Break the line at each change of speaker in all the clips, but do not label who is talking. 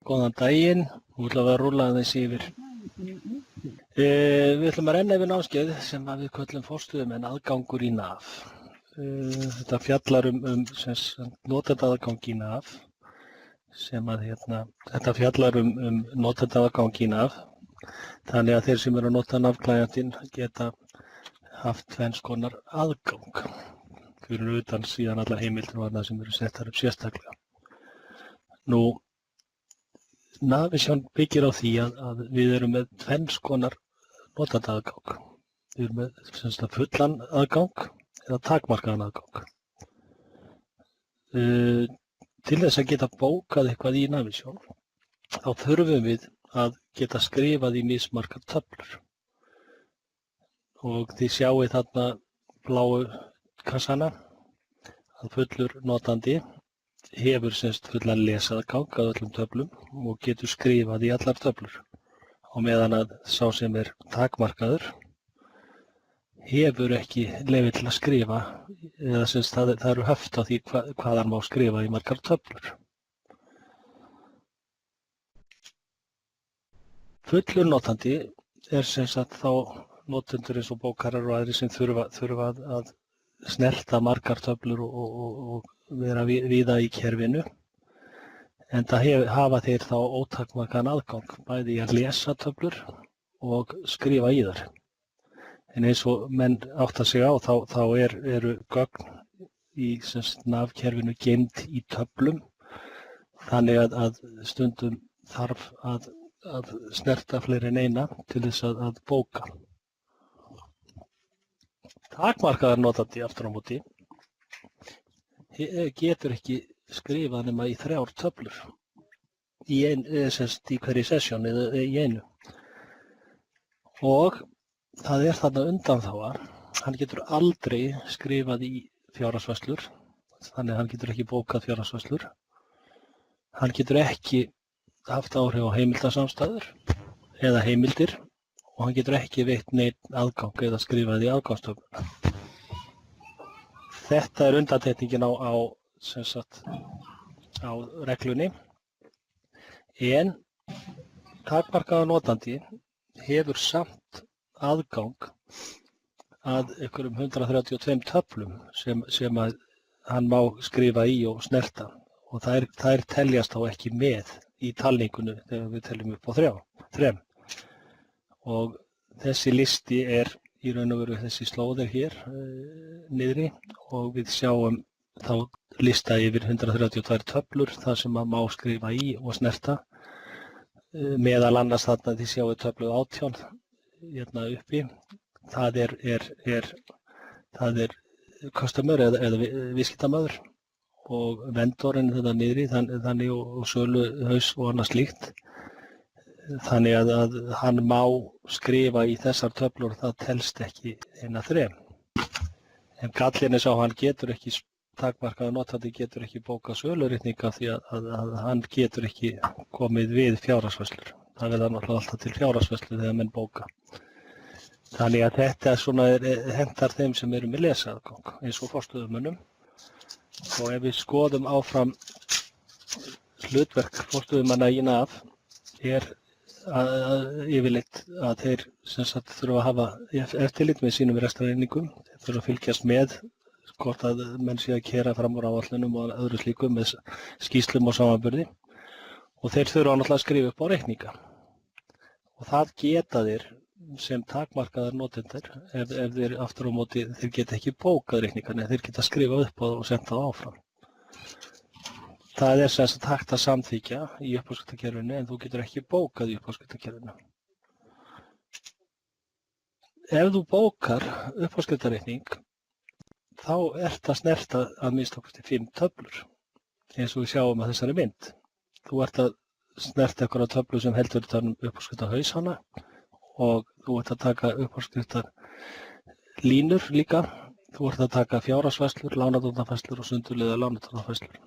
Góðan daginn, við ætlum að rúlla aðeins yfir. Við ætlum að renna yfir námskeið sem við köllum forstöðumenn aðgangur í NAV. Þetta fjallar notendaaðgang í NAV, þetta fjallar notendaaðgang í NAV, þannig að þeir sem eru að nota NAV-klæjantinn geta haft tvenns konar aðgang, fyrir utan síðan allar heimildir og annað sem eru settar upp sérstaklega. Nú, Navision byggir á því að við erum með tvenns konar notendaaðgang. Við erum með fullan aðgang eða takmarkaðan aðgang. Til þess að geta bókað eitthvað í Navision, þá þurfum við að geta skrifað í mismargar töflur. Og þið sjáið þarna bláu kassana að fullur notandi hefur fullan lesaðgang að öllum töflum og getur skrifað í allar töflur. Á meðan að sá sem er takmarkaður hefur ekki leyfi til að skrifa, eða það eru höft á því hvað hann má skrifa í margar töflur. Fullur notandi er þá notendur eins og bókarar og aðrir sem þurfa að snerta margar töflur og vera víða í kerfinu, en það hafa þeir þá ótakmarkaðan aðgang, bæði í að lesa töflur og skrifa í þær. En eins og menn átta sig á, þá eru gögn í NAV-kerfinu geymd í töflum, þannig að stundum þarf að snerta fleiri en eina til þess að bóka. Takmarkaðar notandi aftur á móti getur ekki skrifað nema í 3 töflur í hverju sessjón eða í einu. Og það er þarna undanþága. Hann getur aldrei skrifað í fjárhagsvörslur, þannig að hann getur ekki bókað fjárhagsvörslur. Hann getur ekki haft áhrif á heimildasamstæður eða heimildir og hann getur ekki veitt neinn aðgang eða skrifað í aðgangstöfluna. Þetta er undantekningin á reglunni, en takmarkaður notandi hefur samt aðgang að einhverjum 132 töflum sem að hann má skrifa í og snerta, og þær teljast þá ekki með í talningunni þegar við teljum upp á 3. Og þessi listi er í raun og veru þessi slóð hér niðri, og við sjáum þá lista yfir 132 töflur þar sem maður má skrifa í og snerta. Meðal annars þarna þið sjáum töflu 18 hérna uppi. Það er customer eða viðskiptamaður, og vendorinn þetta niðri, þannig og söluhaus og annað slíkt. Þannig að hann má skrifa í þessar töflur, það telst ekki eina 3. En gallinn er sá, hann getur ekki, takmarkaður notandi getur ekki bókað sölureikninga því að hann getur ekki komið við fjárhagsvörslur. Það verða náttúrulega alltaf til fjárhagsvörslur þegar menn bóka. Þannig að þetta hentar þeim sem eru með lesaðgang, eins og forstöðumönnum. Og ef við skoðum áfram hlutverk forstöðumanna í NAV, er yfirleitt að þeir þurfa að hafa eftirlit með sínum rekstrareiningum. Þeir þurfa að fylgjast með hvort að menn sé að keyra fram úr áætlunum og öðru slíku með skýrslum og samanburði, og þeir þurfa náttúrulega að skrifa upp á reikninga. Og það geta þeir sem takmarkaðar notendur ef þeir aftur á móti þeir geta ekki bókað reikninga, en þeir geta skrifað upp og sent það áfram. Það er hægt að samþykkja í uppáskriftarkerfinu, en þú getur ekki bókað í uppáskriftarkerfinu. Ef þú bókar uppáskriftarreikning, þá ert að snerta að minnsta kosti 5 töflur, eins og við sjáum að þessari mynd. Þú ert að snerta einhverja töflu sem heldur utan um uppáskriftarhausana, og þú ert að taka uppáskriftarlínur líka. Þú ert að taka fjárhagsvörslur, lánardrottnarfærslur og sundurliðaðar lánardrottnarfærslur.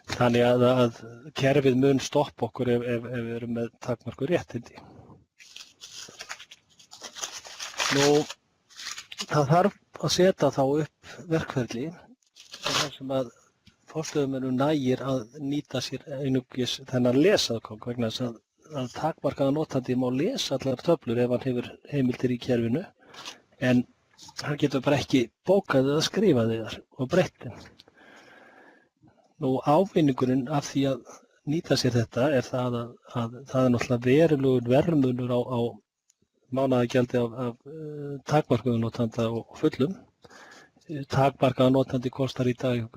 Þannig að kerfið mun stoppa okkur ef við erum með takmörkuð réttindi. Nú, það þarf að setja þá upp verkferli þar sem að forstöðumönnum nægir að nýta sér einungis þennan lesaðgang vegna þess að takmarkaða notandi má lesa allar töflur ef hann hefur heimildir í kerfinu, en hann getur bara ekki bókað eða skrifað þær og breytt þeim. Nú ávinningurinn af því að nýta sér þetta er það að það er náttúrulega verulegur verðmunur á mánaðargjaldi af takmarkaða notanda og fullum. Takmarkaða notandi kostar í dag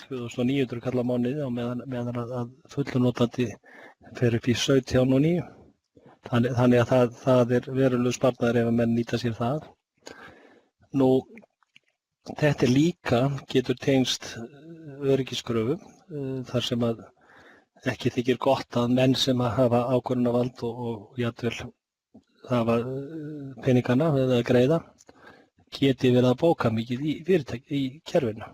2.900 kall á mánuði á meðan að fullur notandi fer upp í 17.900. Þannig að það er verulegur sparnaður ef að menn nýta sér það. Nú, þetta líka getur tengst öryggiskröfum þar sem að ekki þykir gott að menn sem hafa ákvörðunarvald og jafnvel hafa peningana eða greiða geti verið að bóka mikið í fyrirtæki í kerfinu.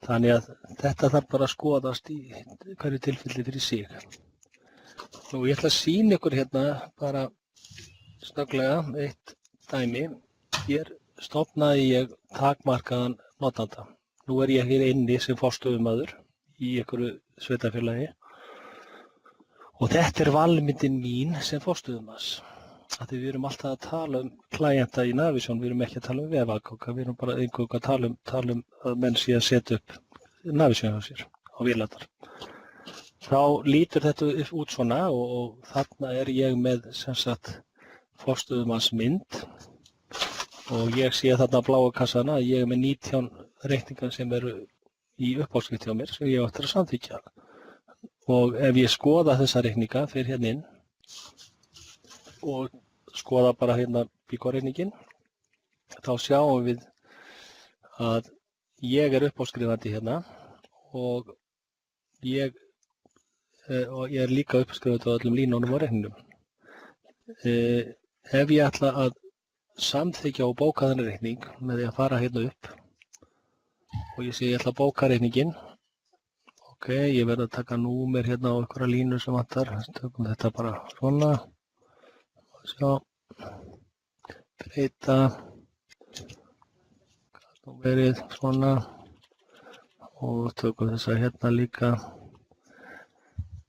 Þannig að þetta þarf bara að skoðast í hverju tilfelli fyrir sig. Nú, ég ætla að sýna ykkur hérna bara snögglega eitt dæmi. Hér stofnaði ég takmarkaðan notanda. Nú er ég hér inni sem forstöðumaður í einhverju sveitarfélagi og þetta er valmyndin mín sem forstöðumanns. Því við erum alltaf að tala klæjenta í Navision, við erum ekki að tala vefaðganga, við erum bara eingöngu að tala að menn sé að setja upp Navision á sér á vélarnar. Þá lítur þetta út svona og þarna er ég með sem sagt forstöðumanns mynd og ég sé þarna bláa kassana að ég er með 19 reikningar sem eru í uppáskrift hjá mér sem ég ætti að samþykkja. Og ef ég skoða þessa reikninga fyrir hérna inn og skoða bara hérna bíkóreikningin, þá sjáum við að ég er uppáskrifandi hérna og ég er líka uppáskrifandi á öllum línunum og reikningum. Ef ég ætla að samþykkja og bóka þennan reikning með því að fara hérna upp og ég sé ég ætla að bóka reikningin, ok, ég verð að taka númer hérna á einhverja línu sem vantar, tökum þetta bara svona. Sjá, breyta, verið svona og tökum þessa hérna líka.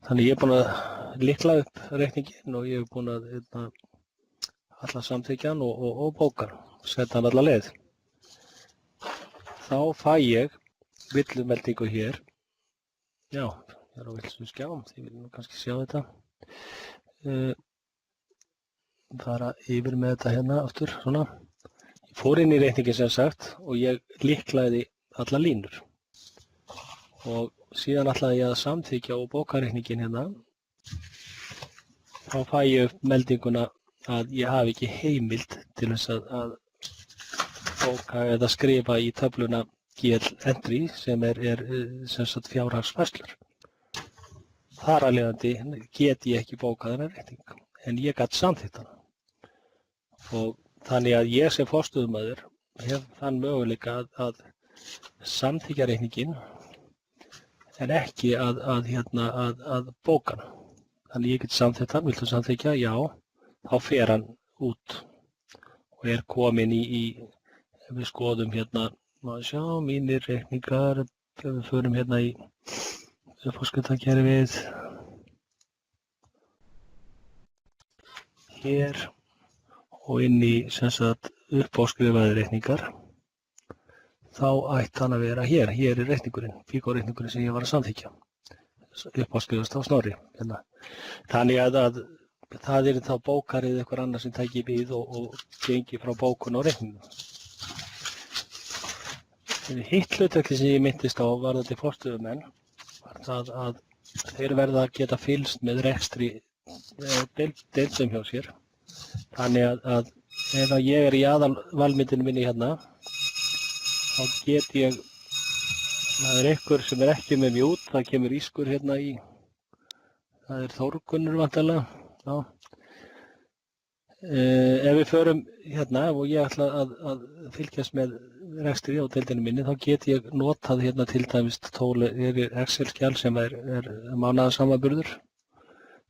Þannig ég er búinn að lykla upp reikninginn og ég er búinn að alla samþykkja hann og bóka hann, setja hann alla leið. Þá fæ ég villumeldingu hér. Já, ég er á villu skjám, þið viljum kannski sjá þetta. Fara yfir með þetta hérna aftur, svona. Ég fór inn í reikningin sem sagt og ég lyklaði alla línur. Og síðan ætlaði ég að samþykkja og bóka reikningin hérna. Þá fæ ég upp meldinguna að ég hafi ekki heimild til þess að bóka eða skrifa í töfluna GL Entry sem er sem sagt fjárhagsfærslur. Þar af leiðandi get ég ekki bókað þennan reikning, en ég gat samþykkt hana. Og þannig að ég sem forstöðumaður hef þann möguleika að samþykkja reikninginn en ekki að bóka hann. Þannig ég get samþykkt hann, viltu samþykkja? Já, þá fer hann út og er kominn ef við skoðum hérna, maður sjá, mínir reikningar, ef við förum hérna í uppáskriftarkerfið, hér og inn í sem sagt uppáskrifaði reikningar, þá ætti hann að vera hér. Hér er reikningurinn, bíkóreikningurinn sem ég var að samþykkja, uppáskrifast á Snorri. Hérna. Þannig að það er þá bókarið eitthvað annað sem tæki við og gengi frá bókun og reikningum. Hitt hlutverki sem ég minntist á varðandi forstöðumenn var það að þeir verða að geta fylgst með rekstri deildum hjá sér. Þannig að ef ég er í aðalvalmyndinu minni hérna, þá get ég, það er einhver sem er ekki með mjút, það kemur ískur hérna í, það er Þórgunnur vantarlega, já. Ef við förum hérna og ég ætla að fylgjast með rekstri á deildinu minni, þá get ég notað hérna til dæmis Excel-skjal sem er mánaðarsamanburður.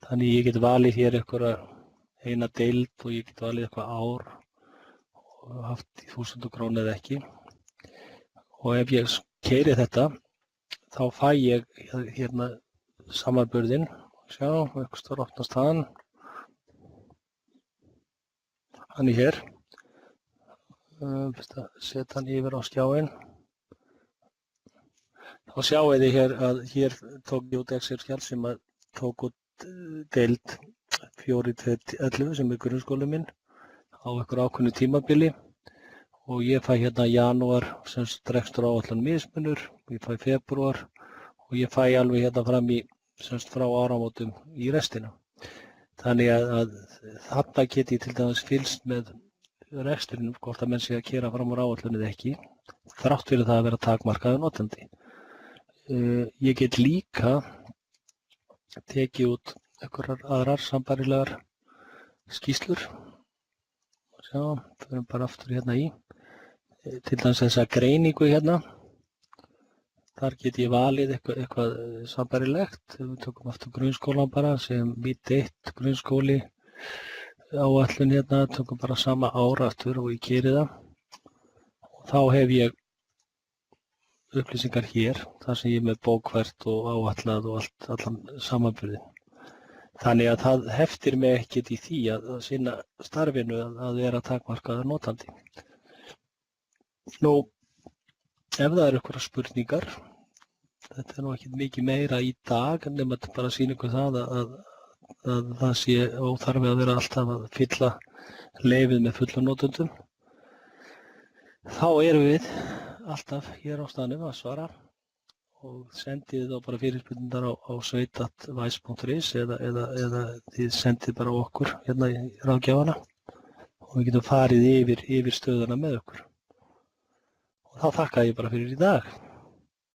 Þannig ég get valið hér eina deild og ég get valið eitthvað ár og haft í 1000 krónur eða ekki. Og ef ég keyri þetta, þá fæ ég hérna samanburðinn. Sjá, eitthvað stór opnast hann. Hann er hér. Fyrst að setja hann yfir á skjáinn. Þá sjáið þið hér að hér tók ég út Excel-skjal sem að tók út deild 4.11 sem er grunnskóli minn á einhverju ákveðnu tímabili og ég fæ hérna janúar sem rekstur áætlun mismunur, ég fæ febrúar og ég fæ alveg hérna fram í semst frá áramótum í restina. Þannig að þarna get ég til dæmis fylgst með rekstrinum hvort að menn sé að keyra fram úr áætlun eða ekki, þrátt fyrir það að vera takmarkaður notandi. Ég get líka tekið út einhverjar aðrar sambærilegar skýrslur. Sjá, förum bara aftur hérna í. Til dæmis þessa greiningu hérna. Þar get ég valið eitthvað sambærilegt. Við tökum aftur grunnskólan bara sem mitt 1 grunnskóli áætlun hérna. Tökum bara sama ár aftur og ég keyri það. Og þá hef ég upplýsingar hér, þar sem ég er með bókfært og áætlað og allan samanburðinn. Þannig að það heftir mig ekkert í því að sinna starfinu að vera takmarkaður notandi. Nú, ef það eru einhverjar spurningar, þetta er nú ekkert mikið meira í dag, nema bara að sýna ykkur það að það sé óþarfi að vera alltaf að fylla leyfið með fullum notendum. Þá erum við alltaf hér á staðnum að svara og sendið þá bara fyrirspurningar á sveit@vice.is eða þið sendið bara okkur hérna í ráðgjafana og við getum farið yfir stöðuna með okkur. Og þá þakka ég bara fyrir í dag.